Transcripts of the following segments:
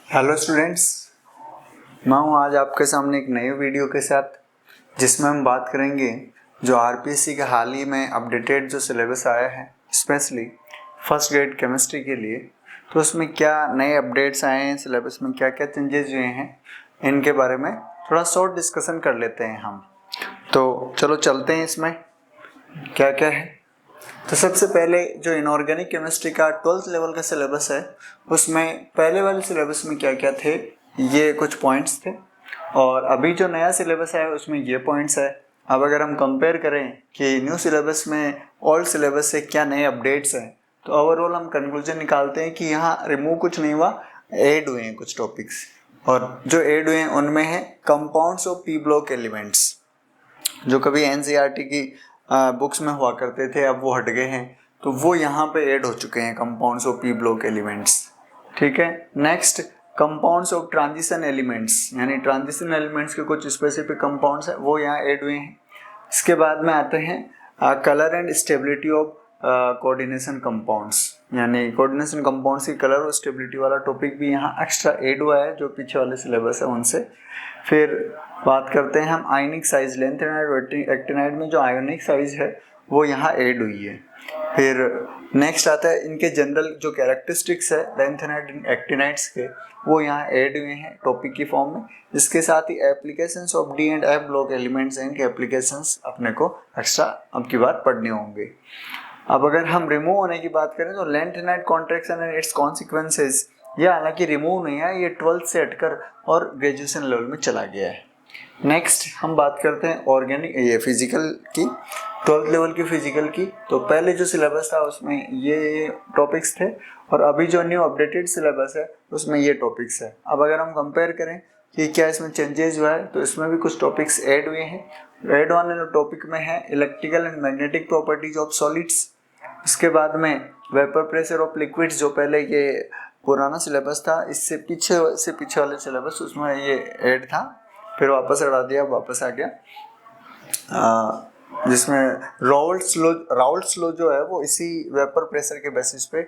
Hello students, मैं हूँ आज आपके सामने एक नई वीडियो के साथ, जिसमें हम बात करेंगे जो आरपीएससी का हाल ही में अपडेटेड जो सिलेबस आया है स्पेशली फर्स्ट ग्रेड केमिस्ट्री के लिए, तो उसमें क्या नए अपडेट्स आए हैं, सिलेबस में क्या क्या चेंजेस हुए हैं, इनके बारे में थोड़ा शॉर्ट डिस्कशन कर लेते हैं हम। तो चलो चलते हैं इसमें क्या क्या है। तो सबसे पहले जो इनऑर्गेनिक केमिस्ट्री का 12th लेवल का सिलेबस है, उसमें पहले वाले सिलेबस में क्या क्या थे, ये कुछ पॉइंट्स थे, और अभी जो नया सिलेबस है उसमें ये पॉइंट्स है। अब अगर हम कंपेयर करें कि न्यू सिलेबस में ओल्ड सिलेबस से क्या नए अपडेट्स हैं, तो ओवरऑल हम कंक्लूजन निकालते हैं कि यहाँ रिमूव कुछ नहीं हुआ, ऐड हुए हैं कुछ टॉपिक्स, और जो ऐड हुए हैं उनमें है compounds of P block elements, जो कभी एनसीईआरटी की बुक्स में हुआ करते थे, अब वो हट गए हैं, तो वो यहाँ पे ऐड हो चुके हैं compounds of P block elements. ठीक है, next compounds of transition elements, यानी ट्रांजिशन एलिमेंट्स के कुछ स्पेसिफिक कंपाउंड्स है वो यहाँ ऐड हुए हैं। इसके बाद में आते हैं colour and stability of coordination compounds, यानी कोऑर्डिनेशन कंपाउंड्स की कलर और स्टेबिलिटी वाला टॉपिक भी यहाँ एक्स्ट्रा ऐड हुआ है जो पीछे वाले सिलेबस है उनसे। फिर बात करते हैं हम आयनिक साइज, लेंथेनाइड और एक्टिनाइड में जो आयोनिक साइज है वो यहाँ ऐड हुई है। फिर नेक्स्ट आता है इनके जनरल जो कैरेक्टरिस्टिक्स है लेंथेनाइड एंड एक्टिनाइड्स के, वो यहाँ ऐड हुए हैं टॉपिक की फॉर्म में। इसके साथ ही applications of d and f block elements हैं, इनके एप्लीकेशंस अपने को एक्स्ट्रा अब की बार पढ़ने होंगे। अब अगर हम रिमूव होने की बात करें तो lanthanide contraction and it's consequences, ये हालांकि रिमूव नहीं है, ये 12th से हटकर और ग्रेजुएशन लेवल में चला गया है। नेक्स्ट हम बात करते हैं ऑर्गेनिक, ये फिजिकल की 12th लेवल की फिजिकल की। तो पहले जो सिलेबस था उसमें ये टॉपिक्स थे, और अभी जो न्यू अपडेटेड सिलेबस है उसमें ये टॉपिक्स है। अब अगर हम कंपेयर करें कि क्या इसमें चेंजेस हुआ है, तो इसमें भी कुछ टॉपिक्स ऐड हुए हैं। ऐड वाले टॉपिक में है electrical and magnetic properties of solids. इसके बाद में वेपर प्रेशर ऑफ लिक्विड्स, जो पहले ये पुराना सिलेबस था, इससे पीछे वाले सिलेबस उसमें ये ऐड था, फिर वापस हटा दिया, वापस आ गया, जिसमें राउल्ट्स लॉ जो है वो इसी वेपर प्रेशर के बेसिस पे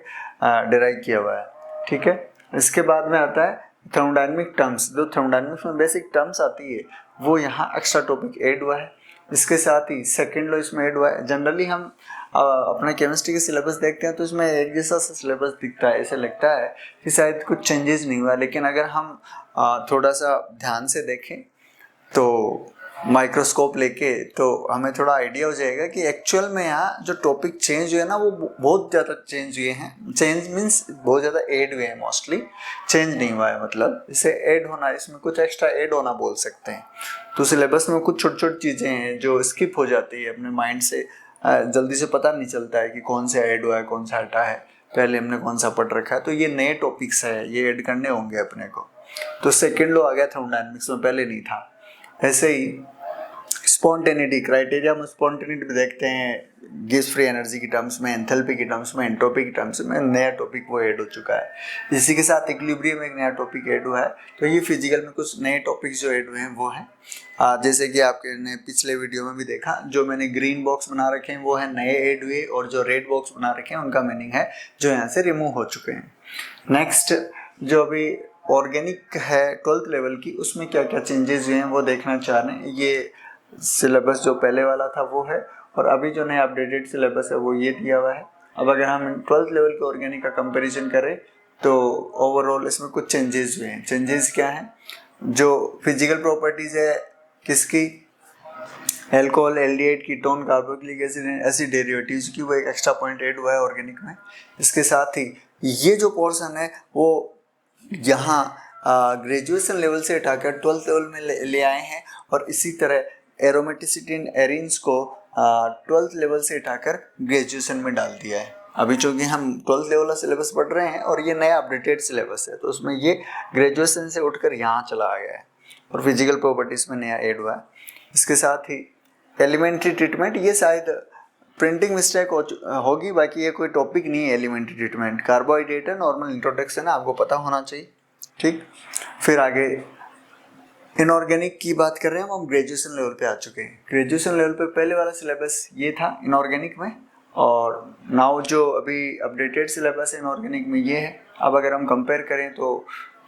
डिराइव किया हुआ है। ठीक है, इसके बाद में आता है थर्मोडायनेमिक टर्म्स, जो थर्मोडायनेमिक्स में बेसिक टर्म्स आती है वो यहाँ एक्स्ट्रा टॉपिक ऐड हुआ है। इसके साथ ही सेकेंड लॉ इसमें ऐड हुआ है। जनरली हम अपने केमिस्ट्री के सिलेबस देखते हैं तो इसमें एक जैसा सिलेबस दिखता है, ऐसे लगता है कि शायद कुछ चेंजेस नहीं हुआ, लेकिन अगर हम थोड़ा सा ध्यान से देखें तो माइक्रोस्कोप लेके, तो हमें थोड़ा आइडिया हो जाएगा कि एक्चुअल में यहाँ जो टॉपिक चेंज हुए ना वो बहुत ज़्यादा चेंज हुए हैं। चेंज मीन्स बहुत ज़्यादा ऐड हुए हैं, मोस्टली चेंज नहीं हुआ है, मतलब इसे ऐड होना, इसमें कुछ एक्स्ट्रा ऐड होना बोल सकते हैं। तो सिलेबस में कुछ छोटी छोटी चीज़ें हैं जो स्किप हो जाती है, अपने माइंड से जल्दी से पता नहीं चलता है कि कौन सा ऐड हुआ है कौन सा हटा है, पहले हमने कौन सा पढ़ रखा है। तो ये नए टॉपिक्स है, ये ऐड करने होंगे अपने को। तो सेकेंड लॉ आ गया थर्मोडायनेमिक्स में, पहले नहीं था। ऐसे ही स्पॉन्टेनिटी, क्राइटेरिया में स्पॉन्टेनिटी देखते हैं गैस फ्री एनर्जी की टर्म्स में, एंथैल्पी की टर्म्स में, एंट्रोपी की टर्म्स में, नया टॉपिक वो ऐड हो चुका है। इसी के साथ इक्विलिब्रियम एक नया टॉपिक ऐड हुआ है। तो ये फिजिकल में कुछ नए टॉपिक्स जो ऐड हुए हैं वो हैं, जैसे कि आपने पिछले वीडियो में भी देखा, जो मैंने ग्रीन बॉक्स बना रखे हैं वो है नए ऐड हुए, और जो रेड बॉक्स बना रखे हैं उनका मीनिंग है जो यहाँ से रिमूव हो चुके हैं। नेक्स्ट जो अभी ऑर्गेनिक है 12th लेवल की, उसमें क्या क्या चेंजेस हुए हैं वो देखना चाह रहे हैं। ये सिलेबस जो पहले वाला था वो है, और अभी जो नया अपडेटेड सिलेबस है वो ये दिया हुआ है। अब अगर हम 12th लेवल के ऑर्गेनिक का कंपैरिजन करें तो ओवरऑल इसमें कुछ चेंजेस हुए हैं। चेंजेस क्या हैं, जो फिजिकल प्रॉपर्टीज है किसकी, alcohol, aldehyde, ketone, carboxylic acid, acid derivatives की, वो एक एक्स्ट्रा पॉइंट ऐड हुआ है ऑर्गेनिक में। इसके साथ ही ये जो पोर्शन है वो यहाँ ग्रेजुएशन लेवल से उठाकर 12th लेवल में ले आए हैं, और इसी तरह एरोमेटिसिटी एंड एरिन्स को 12th लेवल से उठाकर ग्रेजुएशन में डाल दिया है। अभी चूँकि हम 12th लेवल का सिलेबस पढ़ रहे हैं और ये नया अपडेटेड सिलेबस है, तो उसमें ये ग्रेजुएशन से उठकर यहाँ चला आ गया है, और फिजिकल प्रॉपर्टीज में नया ऐड हुआ है। इसके साथ ही एलिमेंट्री ट्रीटमेंट, ये शायद प्रिंटिंग मिस्टेक होगी, बाकी ये कोई टॉपिक नहीं है एलिमेंट्री ट्रीटमेंट। कार्बोहाइड्रेट है, नॉर्मल इंट्रोडक्शन है, आपको पता होना चाहिए। ठीक, फिर आगे इनऑर्गेनिक की बात कर रहे हैं हम ग्रेजुएशन लेवल पे आ चुके हैं। ग्रेजुएशन लेवल पे पहले वाला सिलेबस ये था इनऑर्गेनिक में, और नाउ जो अभी अपडेटेड सिलेबस है इनऑर्गेनिक में ये है। अब अगर हम कंपेयर करें तो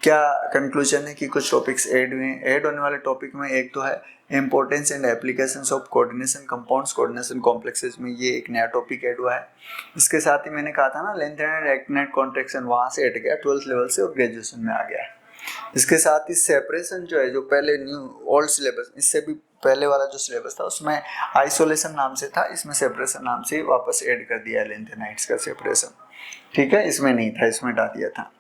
क्या कंक्लूजन है कि कुछ टॉपिक्स ऐड हुए हैं। ऐड होने वाले टॉपिक में एक तो है importance and applications of coordination compounds coordination complexes में ये एक नया टॉपिक ऐड हुआ है। इसके साथ ही मैंने कहा था ना लेंथ एंड एक्टिनेट कॉन्ट्रैक्शन, वहाँ से हट गया 12th लेवल से और ग्रेजुएशन में आ गया है। इसके साथ ही सेपरेशन जो है, जो पहले न्यू ओल्ड सिलेबस, इससे भी पहले वाला जो सिलेबस था उसमें आइसोलेशन नाम से था, इसमें सेपरेशन नाम से वापस ऐड कर दिया है लेंथेनाइट्स का सेपरेशन। ठीक है, इसमें नहीं था, इसमें हटा दिया था।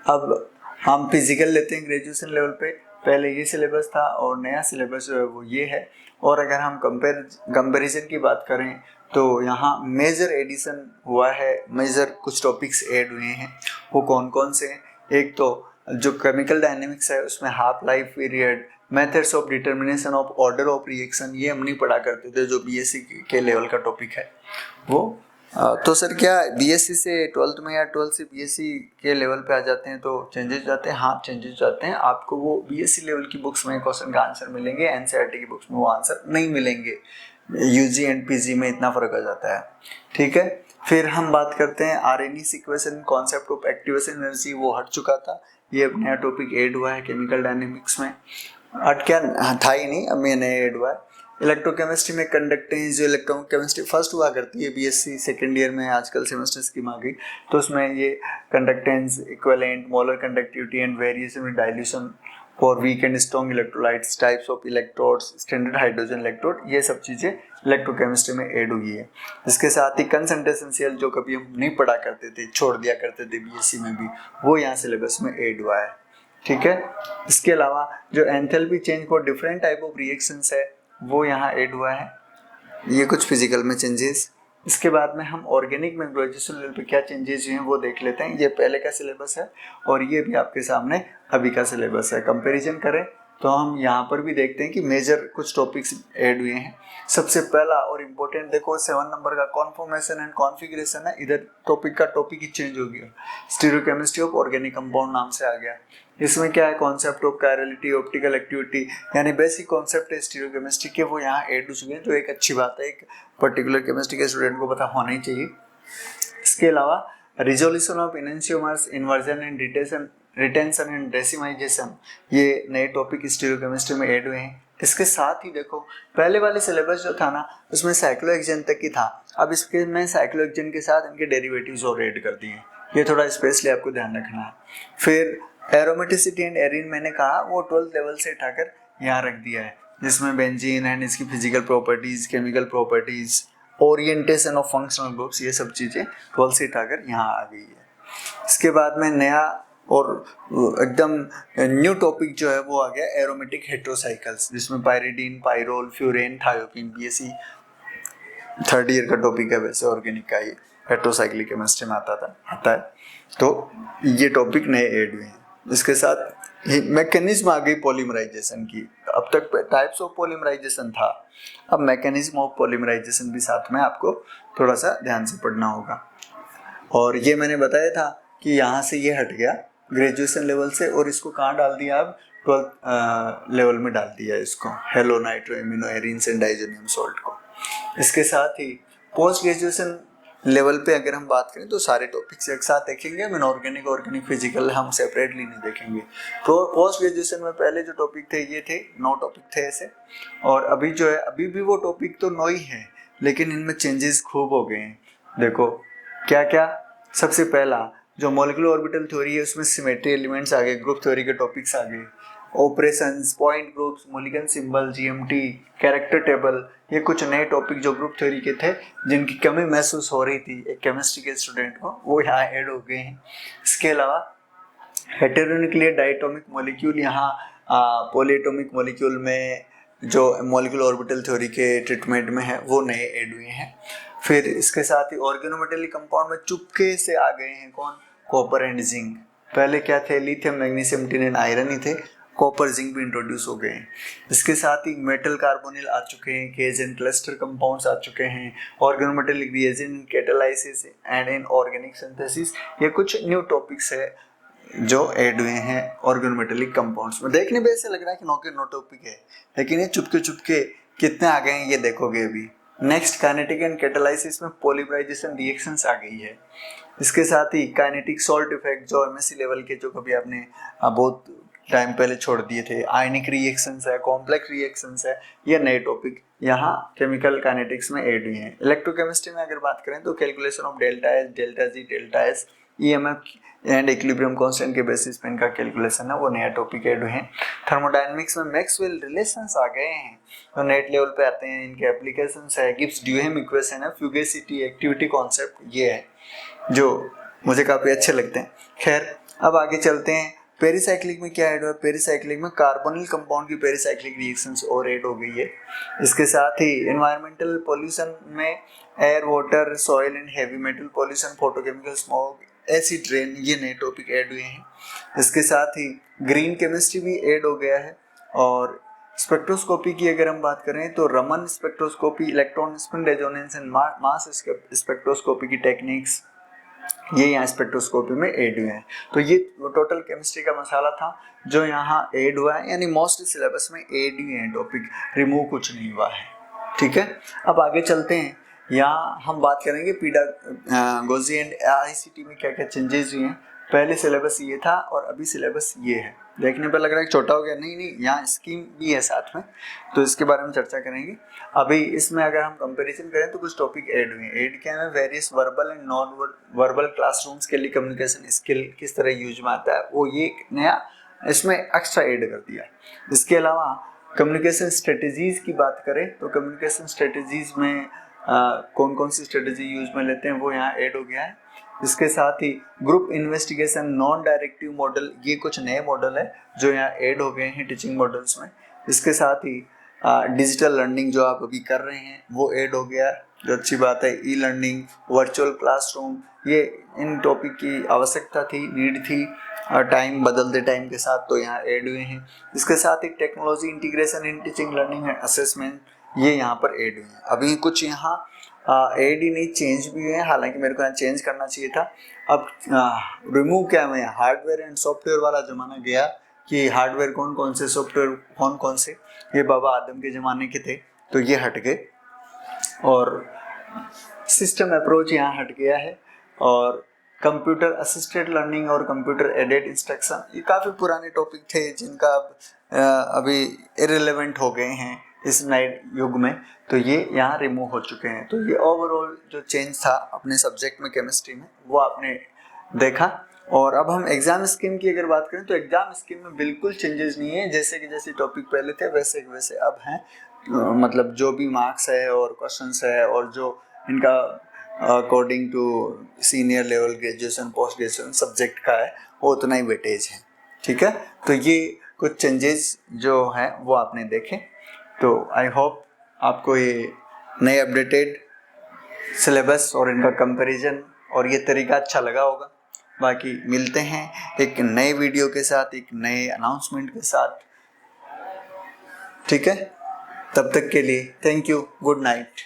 अब हम फिजिकल लेते हैं ग्रेजुएशन लेवल पे, पहले ये सिलेबस था और नया सिलेबस जो है वो ये है। और अगर हम कंपैरिजन की बात करें तो यहाँ मेजर एडिशन हुआ है, मेजर कुछ टॉपिक्स ऐड हुए हैं। वो कौन कौन से हैं? एक तो जो केमिकल डायनेमिक्स है उसमें half life period, methods of determination of order of reaction, ये हम नहीं पढ़ा करते थे, जो बीएससी के लेवल का टॉपिक है वो। तो सर क्या बीएससी से 12th में या 12th से बीएससी के लेवल पे आ जाते हैं तो चेंजेस जाते हैं? हाँ, चेंजेस जाते हैं। आपको वो बीएससी लेवल की बुक्स में क्वेश्चन का आंसर मिलेंगे, एनसीईआरटी की बुक्स में वो आंसर नहीं मिलेंगे। यूजी एंड पीजी में इतना फर्क आ जाता है। ठीक है, फिर हम बात करते हैं RNA sequence, concept of activation energy, वो हट चुका था, ये नया टॉपिक ऐड हुआ है केमिकल डायनेमिक्स में। हट क्या था ही नहीं, अब ये नया ऐड हुआ है। इलेक्ट्रोकेमिस्ट्री में कंडक्टेंस, जो इलेक्ट्रोकेमिस्ट्री फर्स्ट हुआ करती है बीएससी सेकेंड ईयर में, आजकल सेमेस्टर स्कीम आ गई, तो उसमें ये conductance, equivalent, molar conductivity and variation with dilution for weak and strong electrolytes, types of electrodes, standard hydrogen electrode, ये सब चीज़ें इलेक्ट्रोकेमिस्ट्री में ऐड हुई है। इसके साथ ही कंसंट्रेशन सेल, जो कभी हम नहीं पढ़ा करते थे, छोड़ दिया करते थे बीएससी में भी, वो यहाँ सिलेबस में ऐड हुआ है। ठीक है, इसके अलावा जो enthalpy change for different type of reactions है वो यहाँ ऐड हुआ है। ये कुछ फिजिकल में चेंजेस। इसके बाद में हम ऑर्गेनिक में ग्रेजुएशन लेवल पे क्या चेंजेस हुए हैं वो देख लेते हैं। ये पहले का सिलेबस है और ये भी आपके सामने अभी का सिलेबस है। कंपैरिजन करें तो हम यहाँ पर भी देखते हैं कि मेजर कुछ टॉपिक्स ऐड हुए हैं। सबसे पहला और इम्पोर्टेंट देखो 7 नंबर का कॉन्फॉर्मेशन एंड कॉन्फ़िगरेशन है। इधर टॉपिक ही चेंज हो गया, स्टीरियोकेमिस्ट्री ऑफ ऑर्गेनिक कंपाउंड नाम से आ गया। इसमें क्या है, concept of chirality, optical activity, यानी बेसिक कॉन्सेप्ट है स्टीरियोकेमिस्ट्री के, वो यहाँ ऐड हो चुके हैं, जो एक अच्छी बात है, एक पर्टिकुलर केमिस्ट्री के स्टूडेंट को पता होना ही चाहिए। इसके अलावा resolution of enantiomers, inversion and retention and racemisation, ये नए टॉपिक स्टीरियोकेमिस्ट्री में ऐड हुए हैं। इसके साथ ही देखो पहले वाले सिलेबस जो था ना उसमें साइक्लोहेक्सेन तक की था, अब इसके में साइक्लोहेक्सेन के साथ इनके डेरिवेटिव्स और ऐड कर दिए, ये थोड़ा स्पेशली आपको ध्यान रखना है। फिर एरोमेटिसिटी एंड एरिन मैंने कहा वो 12th लेवल से उठाकर यहाँ रख दिया है, जिसमें बेंजीन एंड इसकी physical properties, chemical properties, orientation of functional groups, ये सब चीज़ें 12th से उठाकर यहाँ आ गई है। इसके बाद में नया और एकदम न्यू टॉपिक जो है वो आ गया एरोमेटिक हेट्रोसाइकल्स, जिसमें pyridine, pyrrole, furan, thiophene, BSc 3rd year का टॉपिक है वैसे ऑर्गेनिक का, ये हेट्रोसाइक्लिक केमिस्ट्री में आता है। तो ये टॉपिक नए ऐड हुए हैं। इसके साथ मैकेनिज्म आ गई पॉलीमराइजेशन की। अब तक टाइप्स ऑफ पॉलीमराइजेशन था, अब मैकेनिज्म ऑफ पॉलीमराइजेशन भी साथ में आपको थोड़ा सा ध्यान से पढ़ना होगा। और ये मैंने बताया था कि यहाँ से ये हट गया ग्रेजुएशन लेवल से और इसको कहाँ डाल दिया, अब 12th लेवल में डाल दिया इसको, hello nitro amino arenes and डाइजेनियम salt को। इसके साथ ही पोस्ट ग्रेजुएशन लेवल पे अगर हम बात करें तो सारे टॉपिक्स एक साथ देखेंगे, इनऑर्गेनिक, ऑर्गेनिक, फिजिकल हम सेपरेटली नहीं देखेंगे। तो पोस्ट ग्रेजुएशन में पहले जो टॉपिक थे ये थे 9 टॉपिक थे ऐसे, और अभी जो है अभी भी वो टॉपिक तो 9 ही है, लेकिन इनमें चेंजेस खूब हो गए हैं। देखो क्या क्या, सबसे पहला जो मॉलिक्यूलर ऑर्बिटल थ्योरी है उसमें सिमेट्री एलिमेंट्स आ गए, ग्रुप थ्योरी के टॉपिक्स आ गए, operations, point groups, molecular symbol, GMT, character table, ये कुछ नए टॉपिक जो ग्रुप थ्योरी के थे जिनकी कमी महसूस हो रही थी एक केमिस्ट्री के स्टूडेंट को, वो यहाँ ऐड हो गए हैं। इसके अलावा हेटेरोन्यूक्लियर डायटोमिक मॉलिक्यूल, यहाँ पॉलीएटॉमिक मॉलिक्यूल में जो मॉलिक्यूलर ऑर्बिटल थ्योरी के ट्रीटमेंट में है वो नए ऐड हुए हैं। फिर इसके साथ ही ऑर्गेनोमेटेलिक कंपाउंड में चुपके से आ गए हैं कौन, कॉपर एंड जिंक। पहले क्या थे, lithium, magnesium, tin and iron ही थे, कॉपर जिंक भी इंट्रोड्यूस हो गए हैं। इसके साथ ही मेटल कार्बोनिल आ चुके हैं, केज एंड क्लस्टर कंपाउंड्स आ चुके हैं, organometallic reagent, catalysis and in organic synthesis, ये कुछ न्यू टॉपिक्स है जो ऐड हुए हैं ऑर्गेनोमेटेलिक कंपाउंड्स में। देखने में ऐसे लग रहा है कि नो टॉपिक है, लेकिन ये चुपके चुपके कितने आ गए हैं ये देखोगे अभी। नेक्स्ट काइनेटिक एंड कैटालाइसिस में पॉलीमराइजेशन रिएक्शंस आ गई है। इसके साथ ही काइनेटिक सॉल्ट इफेक्ट जो एमएससी लेवल के जो कभी आपने बहुत टाइम पहले छोड़ दिए थे, आयनिक रिएक्शंस है, कॉम्प्लेक्स रिएक्शंस है, ये नए टॉपिक यहाँ केमिकल काइनेटिक्स में ऐड हुए हैं। इलेक्ट्रोकेमिस्ट्री में अगर बात करें तो calculation of delta H, delta G, delta S, EMF and equilibrium constant के बेसिस पे इनका कैलकुलेशन है, वो नया टॉपिक ऐड हुए हैं। थर्मोडायनेमिक्स में मैक्सवेल रिलेशंस आ गए हैं, तो नेट लेवल पे आते हैं, इनके एप्लीकेशंस है। गिब्स ड्यूहेम इक्वेशन है, फ्यूगेसिटी, एक्टिविटी कॉन्सेप्ट, ये है जो मुझे काफी अच्छे लगते हैं। खैर अब आगे चलते हैं। पेरिसाइक्लिक में क्या ऐड हुआ? पेरिसाइक्लिक में कार्बोनिल कंपाउंड की पेरिसाइक्लिक रिएक्शंस और ऐड हो गई है। इसके साथ ही एनवायरमेंटल पॉल्यूशन में air, water, soil and heavy metal pollution, photochemical smoke, acid rain, ये नए टॉपिक ऐड हुए हैं। इसके साथ ही ग्रीन केमिस्ट्री भी ऐड हो गया है। और स्पेक्ट्रोस्कोपी की अगर हम बात करें तो Raman spectroscopy, electron spin resonance and mass spectroscopy की टेक्निक्स, ये यहाँ स्पेक्ट्रोस्कोपी में ऐड हुए हैं। तो ये टोटल केमिस्ट्री का मसाला था जो यहाँ ऐड हुआ है, यानी मोस्ट सिलेबस में ऐड हुए हैं टॉपिक, रिमूव कुछ नहीं हुआ है। ठीक है, अब आगे चलते हैं। यहाँ हम बात करेंगे पीडागोजी एंड आईसीटी में क्या क्या चेंजेस हुए हैं। पहले सिलेबस ये था और अभी सिलेबस ये है। देखने पर लग रहा है छोटा हो गया, नहीं, यहाँ स्कीम भी है साथ में, तो इसके बारे में चर्चा करेंगे। अभी इसमें अगर हम कंपैरिजन करें तो कुछ टॉपिक ऐड हुए हैं। ऐड क्या है? Various verbal and non verbal classrooms के लिए कम्युनिकेशन स्किल किस तरह यूज में आता है, वो ये नया इसमें एक्स्ट्रा ऐड कर दिया। इसके अलावा कम्युनिकेशन स्ट्रेटेजीज की बात करें तो कम्युनिकेशन स्ट्रेटेजीज में कौन कौन सी स्ट्रेटेजी यूज में लेते हैं वो यहाँ ऐड हो गया है। इसके साथ ही group investigation, non directive model, ये कुछ नए मॉडल है जो यहाँ ऐड हो गए हैं टीचिंग मॉडल्स में। इसके साथ ही डिजिटल लर्निंग जो आप अभी कर रहे हैं वो ऐड हो गया, जो अच्छी बात है। ई लर्निंग, वर्चुअल क्लासरूम, ये इन टॉपिक की आवश्यकता थी, नीड थी, टाइम बदलते टाइम के साथ, तो यहाँ ऐड हुए हैं। इसके साथ ही technology integration in teaching, learning and assessment, ये यहाँ पर ऐड हुए हैं। अभी कुछ यहाँ ऐड ही नहीं, चेंज भी हुए हैं, हालांकि मेरे को यहाँ चेंज करना चाहिए था। अब रिमूव क्या है, हार्डवेयर एंड सॉफ्टवेयर वाला जमाना गया कि हार्डवेयर कौन कौन से, सॉफ्टवेयर कौन कौन से, ये बाबा आदम के ज़माने के थे, तो ये हट गए। और सिस्टम अप्रोच यहाँ हट गया है। और कंप्यूटर असिस्टेड लर्निंग और कंप्यूटर एडेड इंस्ट्रक्शन, ये काफ़ी पुराने टॉपिक थे जिनका अभी इरेलेवेंट हो गए हैं इस नए युग में, तो ये यहाँ रिमूव हो चुके हैं। तो ये ओवरऑल जो चेंज था अपने सब्जेक्ट में केमिस्ट्री में, वो आपने देखा। और अब हम एग्जाम स्कीम की अगर बात करें तो एग्जाम स्कीम में बिल्कुल चेंजेस नहीं है, जैसे कि जैसे टॉपिक पहले थे वैसे के वैसे अब हैं। मतलब जो भी मार्क्स है और क्वेश्चंस है और जो इनका according to senior level graduation, post graduation subject का है, वो उतना ही वेटेज है। ठीक है, तो ये कुछ चेंजेस जो हैं वो आपने देखे। तो आई होप आपको ये नए अपडेटेड सिलेबस और इनका कंपैरिजन और ये तरीका अच्छा लगा होगा। बाकी मिलते हैं एक नए वीडियो के साथ, एक नए अनाउंसमेंट के साथ। ठीक है, तब तक के लिए थैंक यू, गुड नाइट।